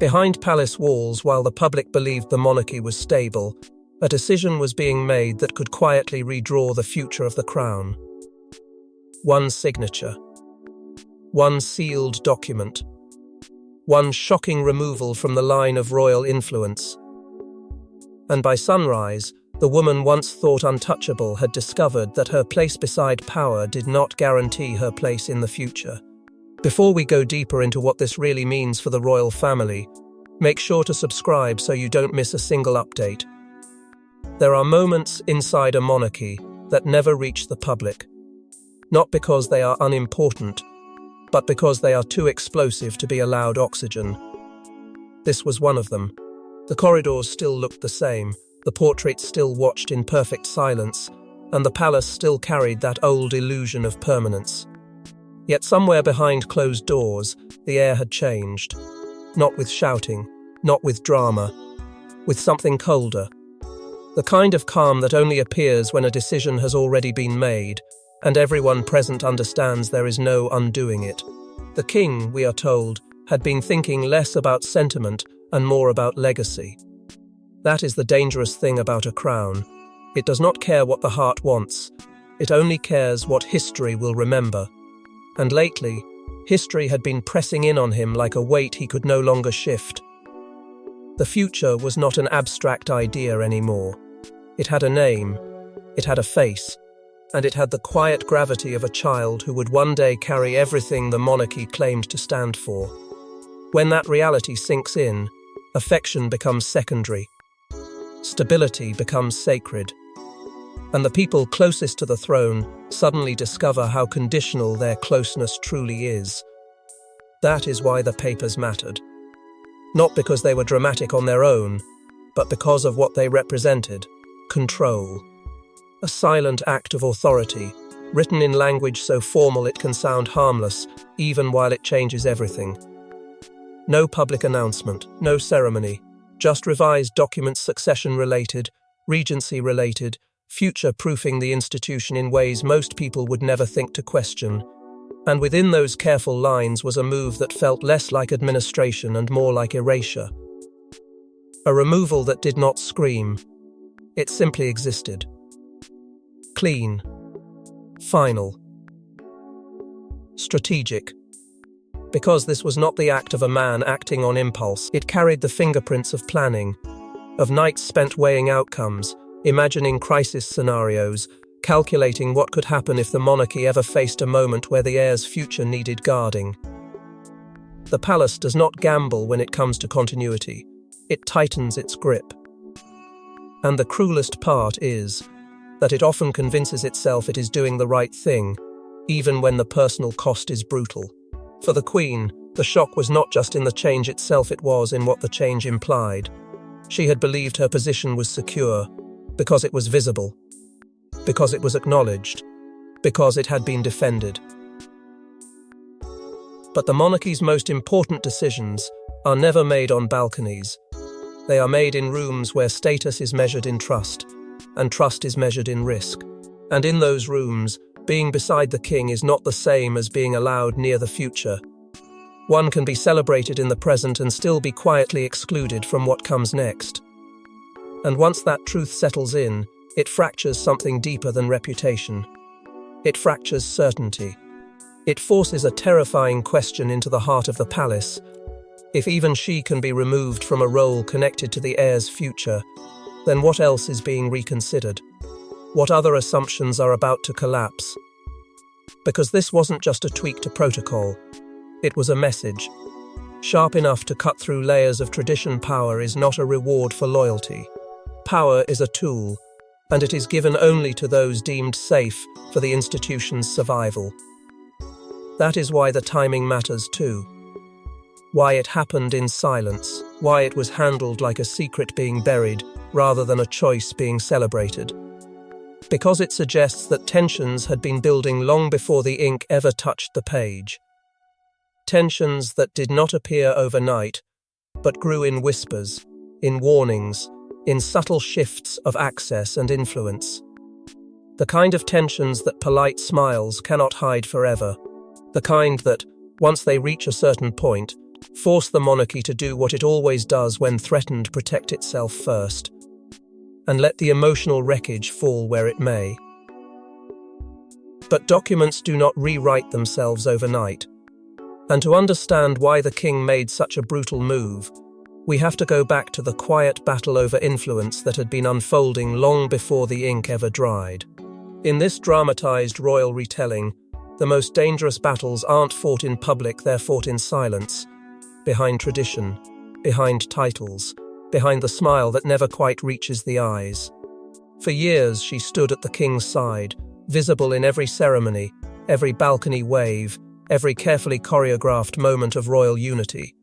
Behind palace walls, while the public believed the monarchy was stable, a decision was being made that could quietly redraw the future of the crown. One signature. One sealed document. One shocking removal from the line of royal influence. And by sunrise, the woman once thought untouchable had discovered that her place beside power did not guarantee her place in the future. Before we go deeper into what this really means for the royal family, make sure to subscribe so you don't miss a single update. There are moments inside a monarchy that never reach the public, not because they are unimportant, but because they are too explosive to be allowed oxygen. This was one of them. The corridors still looked the same, the portraits still watched in perfect silence, and the palace still carried that old illusion of permanence. Yet somewhere behind closed doors, the air had changed. Not with shouting, not with drama, with something colder. The kind of calm that only appears when a decision has already been made, and everyone present understands there is no undoing it. The king, we are told, had been thinking less about sentiment and more about legacy. That is the dangerous thing about a crown. It does not care what the heart wants. It only cares what history will remember. And lately, history had been pressing in on him like a weight he could no longer shift. The future was not an abstract idea anymore. It had a name, it had a face, and it had the quiet gravity of a child who would one day carry everything the monarchy claimed to stand for. When that reality sinks in, affection becomes secondary. Stability becomes sacred. And the people closest to the throne suddenly discover how conditional their closeness truly is. That is why the papers mattered. Not because they were dramatic on their own, but because of what they represented: control. A silent act of authority, written in language so formal it can sound harmless, even while it changes everything. No public announcement, no ceremony, just revised documents succession-related, regency-related, future-proofing the institution in ways most people would never think to question. And within those careful lines was a move that felt less like administration and more like erasure. A removal that did not scream. It simply existed. Clean. Final. Strategic. Because this was not the act of a man acting on impulse, it carried the fingerprints of planning, of nights spent weighing outcomes, imagining crisis scenarios, calculating what could happen if the monarchy ever faced a moment where the heir's future needed guarding. The palace does not gamble when it comes to continuity. It tightens its grip. And the cruelest part is that it often convinces itself it is doing the right thing, even when the personal cost is brutal. For the Queen, the shock was not just in the change itself, it was in what the change implied. She had believed her position was secure, because it was visible, because it was acknowledged, because it had been defended. But the monarchy's most important decisions are never made on balconies. They are made in rooms where status is measured in trust, and trust is measured in risk. And in those rooms, being beside the king is not the same as being allowed near the future. One can be celebrated in the present and still be quietly excluded from what comes next. And once that truth settles in, it fractures something deeper than reputation. It fractures certainty. It forces a terrifying question into the heart of the palace. If even she can be removed from a role connected to the heir's future, then what else is being reconsidered? What other assumptions are about to collapse? Because this wasn't just a tweak to protocol. It was a message. Sharp enough to cut through layers of tradition. Power is not a reward for loyalty. Power is a tool, and it is given only to those deemed safe for the institution's survival. That is why the timing matters too. Why it happened in silence, why it was handled like a secret being buried rather than a choice being celebrated. Because it suggests that tensions had been building long before the ink ever touched the page. Tensions that did not appear overnight, but grew in whispers, in warnings, in subtle shifts of access and influence. The kind of tensions that polite smiles cannot hide forever. The kind that, once they reach a certain point, Force the monarchy to do what it always does when threatened, protect itself first, and let the emotional wreckage fall where it may. But documents do not rewrite themselves overnight. And to understand why the king made such a brutal move, we have to go back to the quiet battle over influence that had been unfolding long before the ink ever dried. In this dramatized royal retelling, the most dangerous battles aren't fought in public, they're fought in silence, behind tradition, behind titles, behind the smile that never quite reaches the eyes. For years she stood at the king's side, visible in every ceremony, every balcony wave, every carefully choreographed moment of royal unity.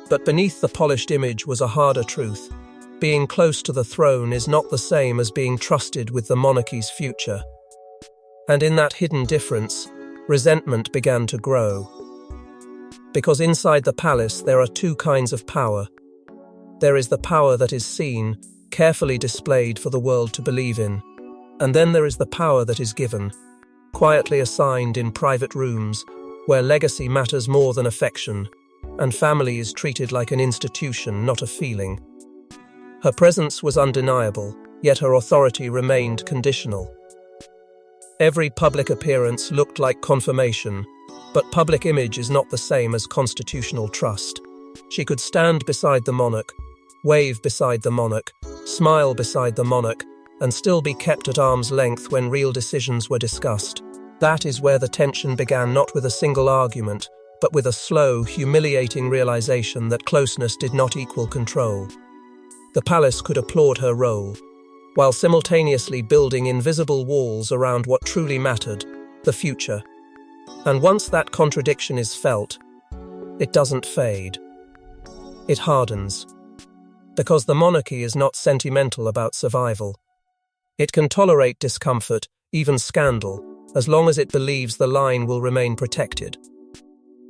But beneath the polished image was a harder truth. Being close to the throne is not the same as being trusted with the monarchy's future. And in that hidden difference, resentment began to grow. Because inside the palace there are two kinds of power. There is the power that is seen, carefully displayed for the world to believe in. And then there is the power that is given, quietly assigned in private rooms, where legacy matters more than affection, and family is treated like an institution, not a feeling. Her presence was undeniable, yet her authority remained conditional. Every public appearance looked like confirmation, but public image is not the same as constitutional trust. She could stand beside the monarch, wave beside the monarch, smile beside the monarch, and still be kept at arm's length when real decisions were discussed. That is where the tension began, not with a single argument, but with a slow, humiliating realization that closeness did not equal control. The palace could applaud her role, while simultaneously building invisible walls around what truly mattered, the future. And once that contradiction is felt, it doesn't fade. It hardens. Because the monarchy is not sentimental about survival. It can tolerate discomfort, even scandal, as long as it believes the line will remain protected.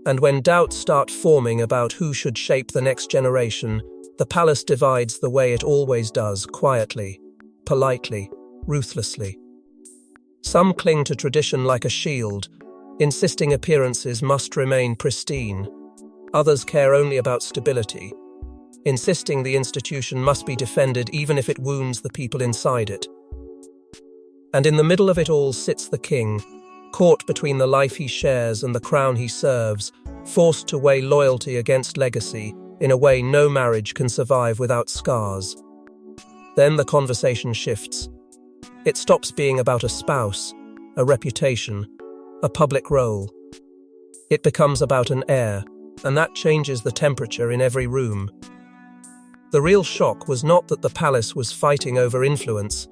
And when doubts start forming about who should shape the next generation, the palace divides the way it always does, quietly, politely, ruthlessly. Some cling to tradition like a shield, insisting appearances must remain pristine. Others care only about stability, insisting the institution must be defended even if it wounds the people inside it. And in the middle of it all sits the king, caught between the life he shares and the crown he serves, forced to weigh loyalty against legacy in a way no marriage can survive without scars. Then the conversation shifts. It stops being about a spouse, a reputation, a public role. It becomes about an heir, and that changes the temperature in every room. The real shock was not that the palace was fighting over influence,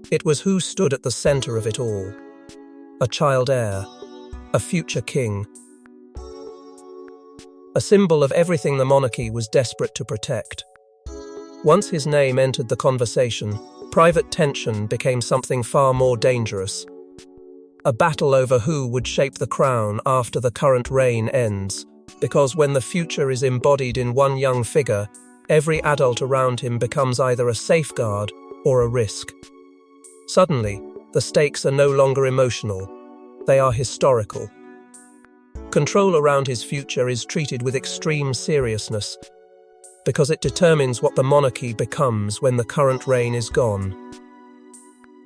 it was who stood at the center of it all. A child heir, a future king. A symbol of everything the monarchy was desperate to protect. Once his name entered the conversation, private tension became something far more dangerous. A battle over who would shape the crown after the current reign ends, because when the future is embodied in one young figure, every adult around him becomes either a safeguard or a risk. Suddenly, the stakes are no longer emotional, they are historical. Control around his future is treated with extreme seriousness, because it determines what the monarchy becomes when the current reign is gone.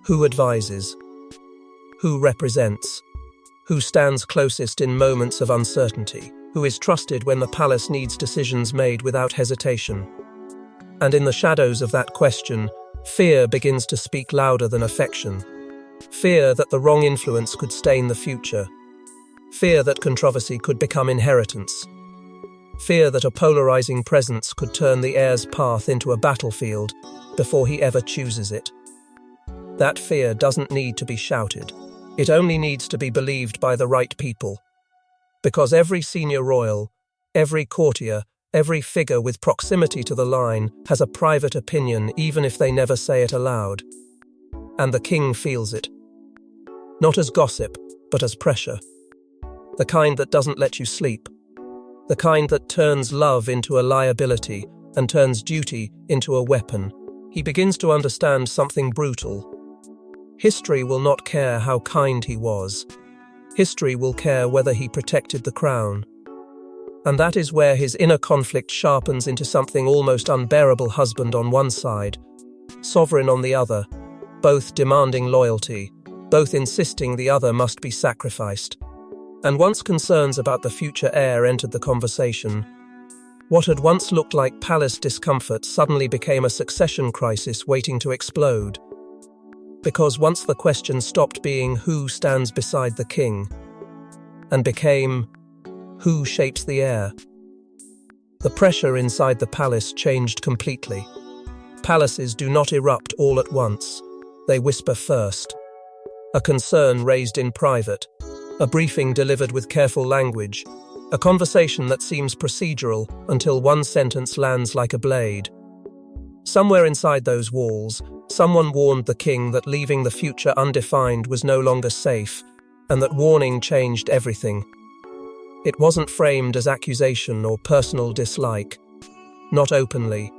Who advises? Who represents? Who stands closest in moments of uncertainty? Who is trusted when the palace needs decisions made without hesitation? And in the shadows of that question, fear begins to speak louder than affection. Fear that the wrong influence could stain the future. Fear that controversy could become inheritance. Fear that a polarizing presence could turn the heir's path into a battlefield before he ever chooses it. That fear doesn't need to be shouted. It only needs to be believed by the right people. Because every senior royal, every courtier, every figure with proximity to the line has a private opinion even if they never say it aloud. And the king feels it. Not as gossip, but as pressure. The kind that doesn't let you sleep. The kind that turns love into a liability and turns duty into a weapon. He begins to understand something brutal. History will not care how kind he was. History will care whether he protected the crown. And that is where his inner conflict sharpens into something almost unbearable: husband on one side, sovereign on the other, both demanding loyalty, both insisting the other must be sacrificed. And once concerns about the future heir entered the conversation, what had once looked like palace discomfort suddenly became a succession crisis waiting to explode. Because once the question stopped being who stands beside the king, and became who shapes the heir, the pressure inside the palace changed completely. Palaces do not erupt all at once. They whisper first. A concern raised in private, a briefing delivered with careful language, a conversation that seems procedural until one sentence lands like a blade. Somewhere inside those walls, someone warned the king that leaving the future undefined was no longer safe, and that warning changed everything. It wasn't framed as accusation or personal dislike. Not openly,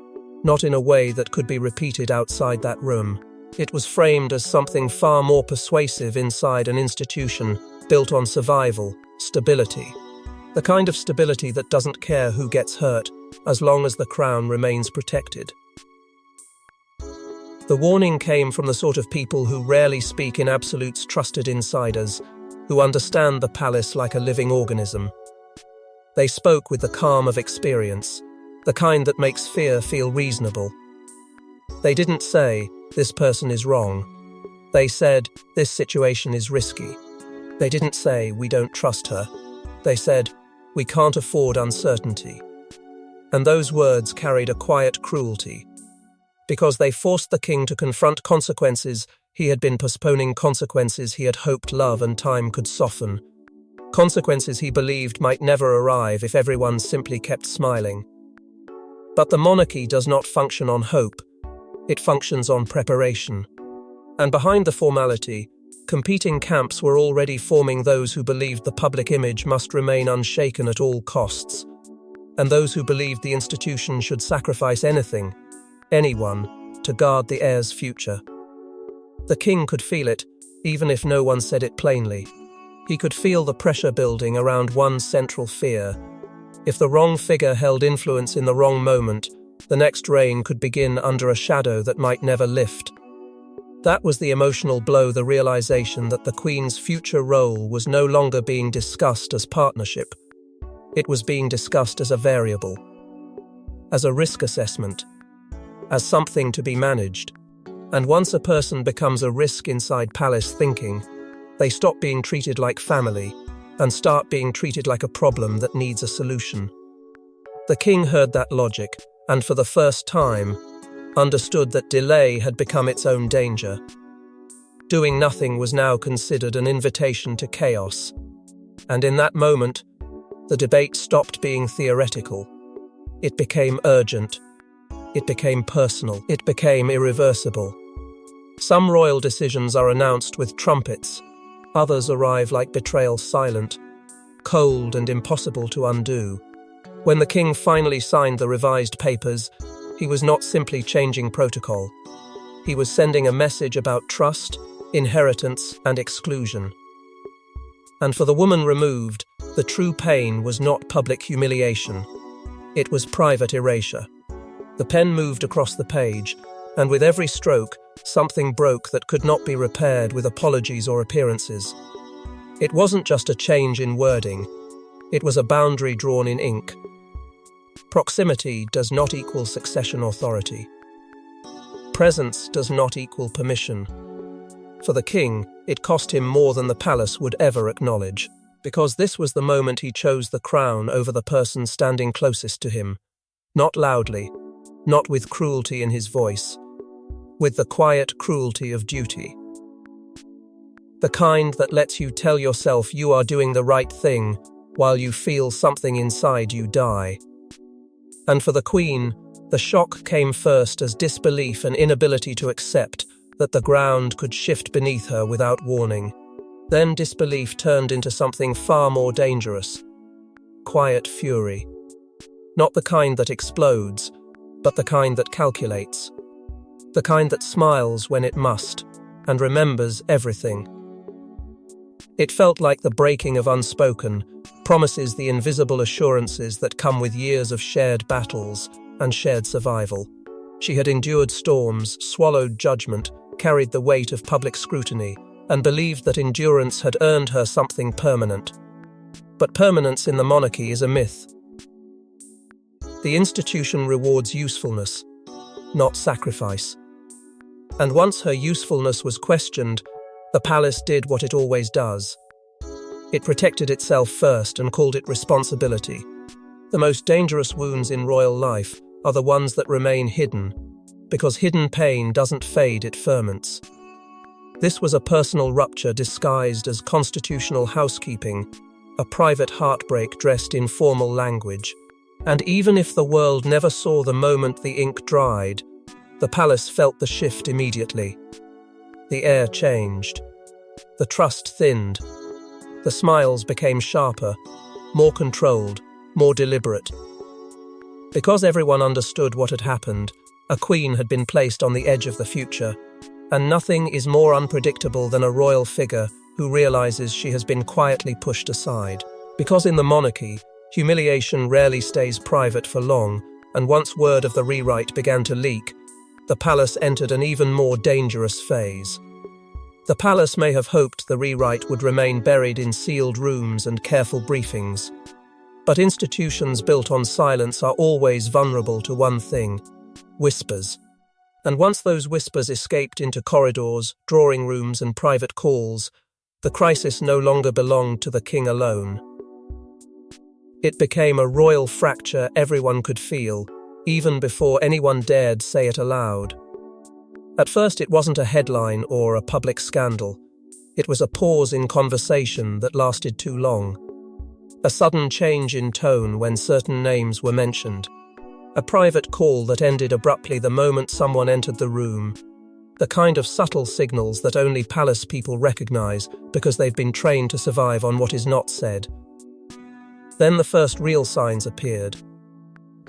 not in a way that could be repeated outside that room. It was framed as something far more persuasive inside an institution built on survival, stability. The kind of stability that doesn't care who gets hurt, as long as the crown remains protected. The warning came from the sort of people who rarely speak in absolutes: trusted insiders, who understand the palace like a living organism. They spoke with the calm of experience, the kind that makes fear feel reasonable. They didn't say, "This person is wrong." They said, "This situation is risky." They didn't say, "We don't trust her." They said, "We can't afford uncertainty." And those words carried a quiet cruelty, because they forced the king to confront consequences he had been postponing, consequences he had hoped love and time could soften, consequences he believed might never arrive if everyone simply kept smiling. But the monarchy does not function on hope, it functions on preparation. And behind the formality, competing camps were already forming: those who believed the public image must remain unshaken at all costs, and those who believed the institution should sacrifice anything, anyone, to guard the heir's future. The king could feel it, even if no one said it plainly. He could feel the pressure building around one central fear. If the wrong figure held influence in the wrong moment, the next reign could begin under a shadow that might never lift. That was the emotional blow: the realization that the Queen's future role was no longer being discussed as partnership. It was being discussed as a variable, as a risk assessment, as something to be managed. And once a person becomes a risk inside palace thinking, they stop being treated like family and start being treated like a problem that needs a solution. The king heard that logic, and for the first time, understood that delay had become its own danger. Doing nothing was now considered an invitation to chaos. And in that moment, the debate stopped being theoretical. It became urgent. It became personal. It became irreversible. Some royal decisions are announced with trumpets. Others arrive like betrayal, silent, cold and impossible to undo. When the king finally signed the revised papers, he was not simply changing protocol. He was sending a message about trust, inheritance, and exclusion. And for the woman removed, the true pain was not public humiliation. It was private erasure. The pen moved across the page, and with every stroke, something broke that could not be repaired with apologies or appearances. It wasn't just a change in wording. It was a boundary drawn in ink. Proximity does not equal succession authority. Presence does not equal permission. For the king, it cost him more than the palace would ever acknowledge, because this was the moment he chose the crown over the person standing closest to him. Not loudly, not with cruelty in his voice, with the quiet cruelty of duty. The kind that lets you tell yourself you are doing the right thing while you feel something inside you die. And for the Queen, the shock came first as disbelief and inability to accept that the ground could shift beneath her without warning. Then disbelief turned into something far more dangerous. Quiet fury. Not the kind that explodes, but the kind that calculates. The kind that smiles when it must, and remembers everything. It felt like the breaking of unspoken promises, the invisible assurances that come with years of shared battles and shared survival. She had endured storms, swallowed judgment, carried the weight of public scrutiny, and believed that endurance had earned her something permanent. But permanence in the monarchy is a myth. The institution rewards usefulness, not sacrifice. And once her usefulness was questioned, the palace did what it always does. It protected itself first and called it responsibility. The most dangerous wounds in royal life are the ones that remain hidden, because hidden pain doesn't fade, it ferments. This was a personal rupture disguised as constitutional housekeeping, a private heartbreak dressed in formal language. And even if the world never saw the moment the ink dried, the palace felt the shift immediately. The air changed. The trust thinned. The smiles became sharper, more controlled, more deliberate. Because everyone understood what had happened, a queen had been placed on the edge of the future, and nothing is more unpredictable than a royal figure who realizes she has been quietly pushed aside. Because in the monarchy, humiliation rarely stays private for long, and once word of the rewrite began to leak, the palace entered an even more dangerous phase. The palace may have hoped the rewrite would remain buried in sealed rooms and careful briefings. But institutions built on silence are always vulnerable to one thing: whispers. And once those whispers escaped into corridors, drawing rooms, and private calls, the crisis no longer belonged to the king alone. It became a royal fracture everyone could feel, even before anyone dared say it aloud. At first, it wasn't a headline or a public scandal. It was a pause in conversation that lasted too long. A sudden change in tone when certain names were mentioned. A private call that ended abruptly the moment someone entered the room. The kind of subtle signals that only palace people recognize because they've been trained to survive on what is not said. Then the first real signs appeared.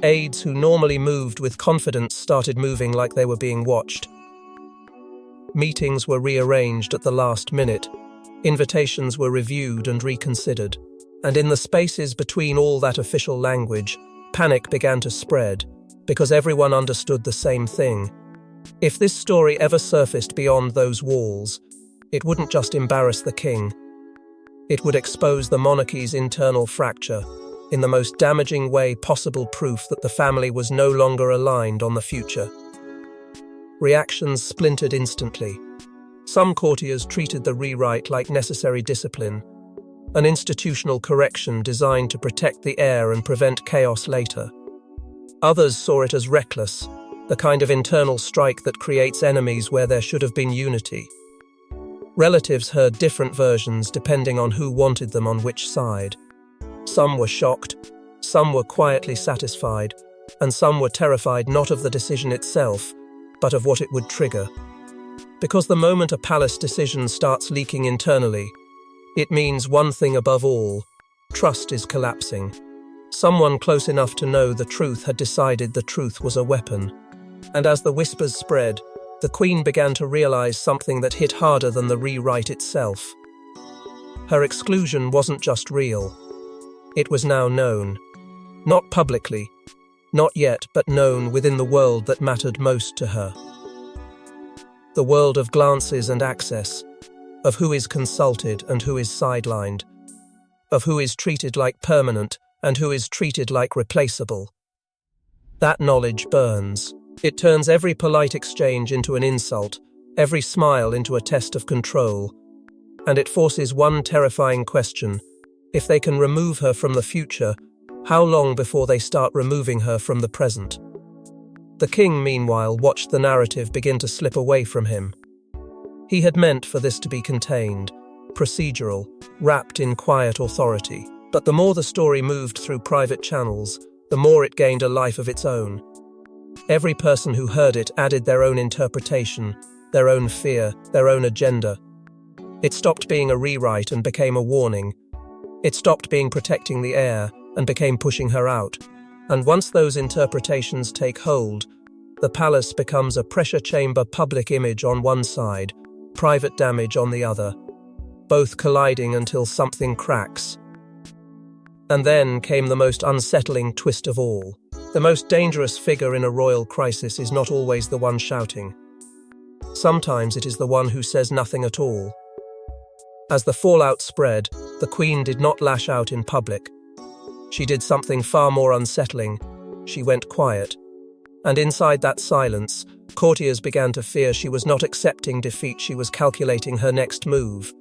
Aides who normally moved with confidence started moving like they were being watched. Meetings were rearranged at the last minute. Invitations were reviewed and reconsidered. And in the spaces between all that official language, panic began to spread, because everyone understood the same thing. If this story ever surfaced beyond those walls, it wouldn't just embarrass the king. It would expose the monarchy's internal fracture, in the most damaging way possible, proof that the family was no longer aligned on the future. Reactions splintered instantly. Some courtiers treated the rewrite like necessary discipline, an institutional correction designed to protect the heir and prevent chaos later. Others saw it as reckless, the kind of internal strike that creates enemies where there should have been unity. Relatives heard different versions depending on who wanted them on which side. Some were shocked, some were quietly satisfied, and some were terrified not of the decision itself, but of what it would trigger. Because the moment a palace decision starts leaking internally, it means one thing above all: trust is collapsing. Someone close enough to know the truth had decided the truth was a weapon. And as the whispers spread, the Queen began to realize something that hit harder than the rewrite itself. Her exclusion wasn't just real. It was now known. Not publicly, not yet, but known within the world that mattered most to her. The world of glances and access, of who is consulted and who is sidelined, of who is treated like permanent and who is treated like replaceable. That knowledge burns. It turns every polite exchange into an insult, every smile into a test of control. And it forces one terrifying question: if they can remove her from the future, how long before they start removing her from the present? The king, meanwhile, watched the narrative begin to slip away from him. He had meant for this to be contained, procedural, wrapped in quiet authority. But the more the story moved through private channels, the more it gained a life of its own. Every person who heard it added their own interpretation, their own fear, their own agenda. It stopped being a rewrite and became a warning. It stopped being protecting the heir and became pushing her out. And once those interpretations take hold, the palace becomes a pressure chamber, public image on one side, private damage on the other. both colliding until something cracks. And then came the most unsettling twist of all. The most dangerous figure in a royal crisis is not always the one shouting. Sometimes it is the one who says nothing at all. As the fallout spread, the Queen did not lash out in public. She did something far more unsettling. She went quiet. And inside that silence, courtiers began to fear she was not accepting defeat, she was calculating her next move.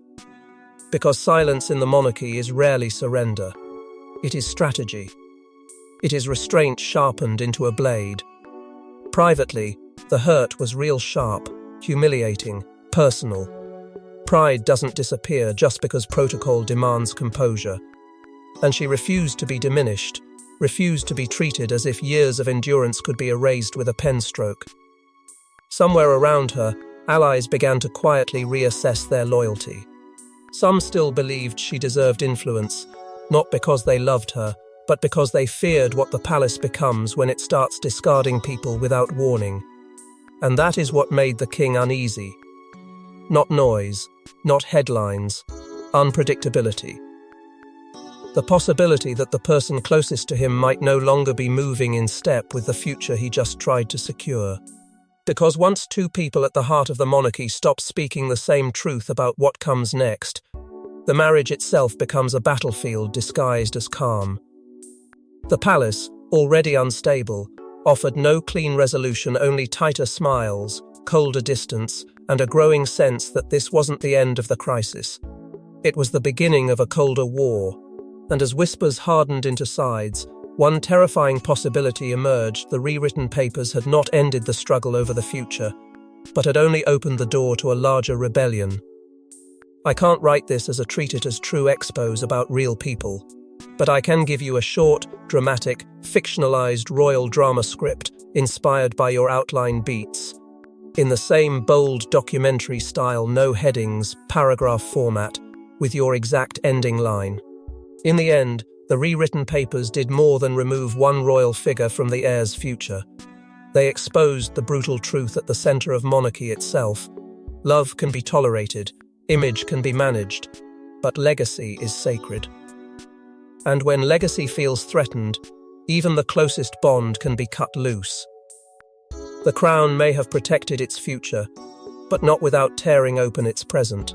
Because silence in the monarchy is rarely surrender. It is strategy. It is restraint sharpened into a blade. Privately, the hurt was real sharp, humiliating, personal. Pride doesn't disappear just because protocol demands composure. And she refused to be diminished, refused to be treated as if years of endurance could be erased with a pen stroke. Somewhere around her, allies began to quietly reassess their loyalty. Some still believed she deserved influence, not because they loved her, but because they feared what the palace becomes when it starts discarding people without warning. And that is what made the king uneasy. Not noise, not headlines, unpredictability. The possibility that the person closest to him might no longer be moving in step with the future he just tried to secure. Because once two people at the heart of the monarchy stop speaking the same truth about what comes next, the marriage itself becomes a battlefield disguised as calm. The palace, already unstable, offered no clean resolution, only tighter smiles, colder distance, and a growing sense that this wasn't the end of the crisis. It was the beginning of a colder war, and as whispers hardened into sides, one terrifying possibility emerged: the rewritten papers had not ended the struggle over the future, but had only opened the door to a larger rebellion. I can't write this as a treat it as true expose about real people, but I can give you a short, dramatic, fictionalized royal drama script inspired by your outline beats. In the same bold documentary style, no headings, paragraph format, with your exact ending line. In the end, the rewritten papers did more than remove one royal figure from the heir's future. They exposed the brutal truth at the center of monarchy itself. Love can be tolerated, image can be managed, but legacy is sacred. And when legacy feels threatened, even the closest bond can be cut loose. The crown may have protected its future, but not without tearing open its present.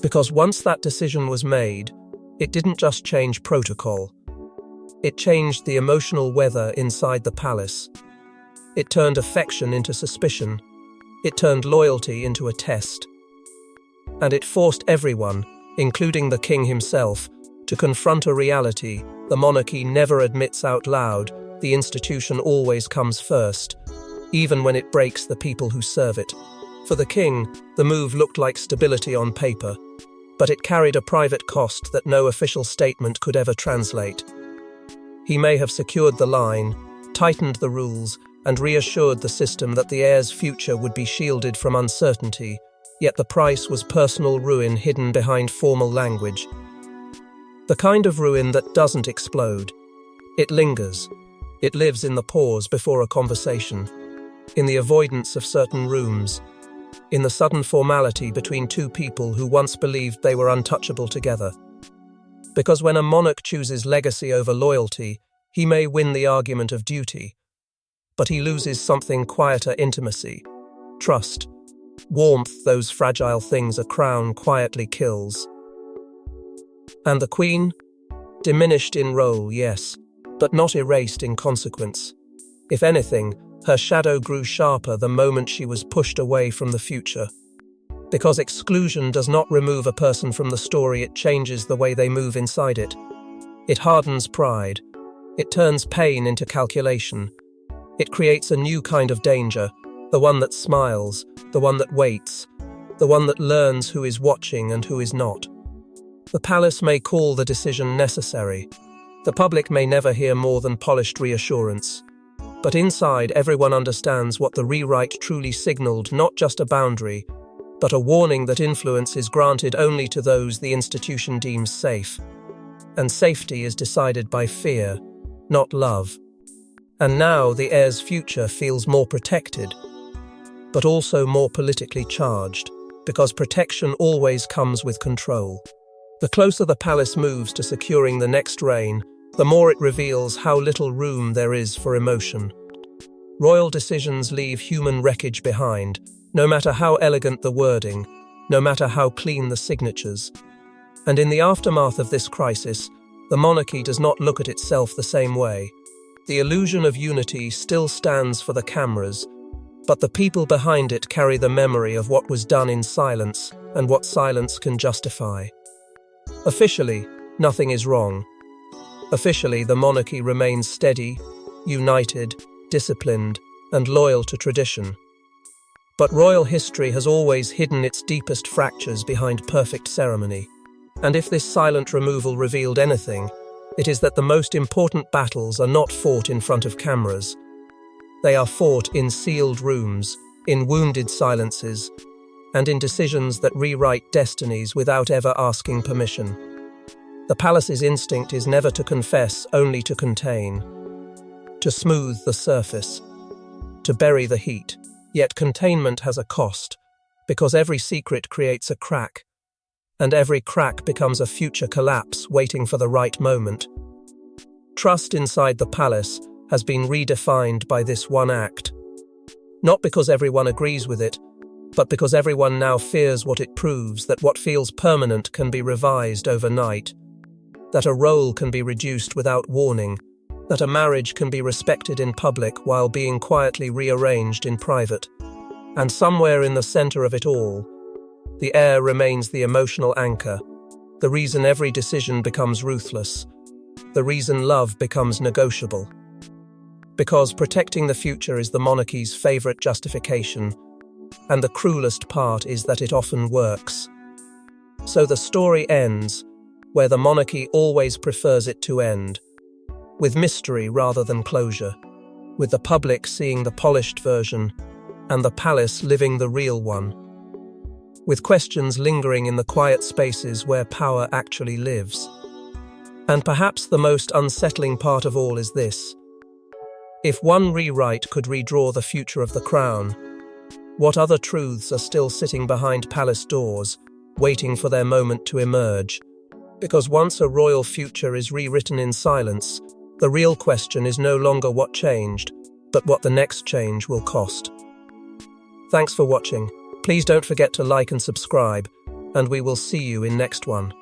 Because once that decision was made, it didn't just change protocol. It changed the emotional weather inside the palace. It turned affection into suspicion. It turned loyalty into a test. And it forced everyone, including the king himself, to confront a reality the monarchy never admits out loud: the institution always comes first, even when it breaks the people who serve it. For the king, the move looked like stability on paper, but it carried a private cost that no official statement could ever translate. He may have secured the line, tightened the rules, and reassured the system that the heir's future would be shielded from uncertainty, yet the price was personal ruin hidden behind formal language. The kind of ruin that doesn't explode. It lingers. It lives in the pause before a conversation, in the avoidance of certain rooms, in the sudden formality between two people who once believed they were untouchable together. Because when a monarch chooses legacy over loyalty, he may win the argument of duty, but he loses something quieter: intimacy, trust, warmth, those fragile things a crown quietly kills. And the Queen? Diminished in role, yes, but not erased in consequence. If anything, her shadow grew sharper the moment she was pushed away from the future. Because exclusion does not remove a person from the story, it changes the way they move inside it. It hardens pride. It turns pain into calculation. It creates a new kind of danger, the one that smiles, the one that waits, the one that learns who is watching and who is not. The palace may call the decision necessary. The public may never hear more than polished reassurance. But inside, everyone understands what the rewrite truly signaled: not just a boundary, but a warning that influence is granted only to those the institution deems safe. And safety is decided by fear, not love. And now the heir's future feels more protected, but also more politically charged, because protection always comes with control. The closer the palace moves to securing the next reign, the more it reveals how little room there is for emotion. Royal decisions leave human wreckage behind, no matter how elegant the wording, no matter how clean the signatures. And in the aftermath of this crisis, the monarchy does not look at itself the same way. The illusion of unity still stands for the cameras, but the people behind it carry the memory of what was done in silence and what silence can justify. Officially, nothing is wrong. Officially, the monarchy remains steady, united, disciplined, and loyal to tradition. But royal history has always hidden its deepest fractures behind perfect ceremony. And if this silent removal revealed anything, it is that the most important battles are not fought in front of cameras. They are fought in sealed rooms, in wounded silences, and in decisions that rewrite destinies without ever asking permission. The palace's instinct is never to confess, only to contain, to smooth the surface, to bury the heat. Yet containment has a cost, because every secret creates a crack, and every crack becomes a future collapse waiting for the right moment. Trust inside the palace has been redefined by this one act. Not because everyone agrees with it, but because everyone now fears what it proves, that what feels permanent can be revised overnight, that a role can be reduced without warning, that a marriage can be respected in public while being quietly rearranged in private. And somewhere in the center of it all, the heir remains the emotional anchor, the reason every decision becomes ruthless, the reason love becomes negotiable. Because protecting the future is the monarchy's favorite justification, and the cruelest part is that it often works. So the story ends where the monarchy always prefers it to end, with mystery rather than closure, with the public seeing the polished version and the palace living the real one, with questions lingering in the quiet spaces where power actually lives. And perhaps the most unsettling part of all is this: if one rewrite could redraw the future of the crown, what other truths are still sitting behind palace doors, waiting for their moment to emerge? Because once a royal future is rewritten in silence, the real question is no longer what changed, but what the next change will cost. Thanks for watching. Please don't forget to like and subscribe, and we will see you in next one.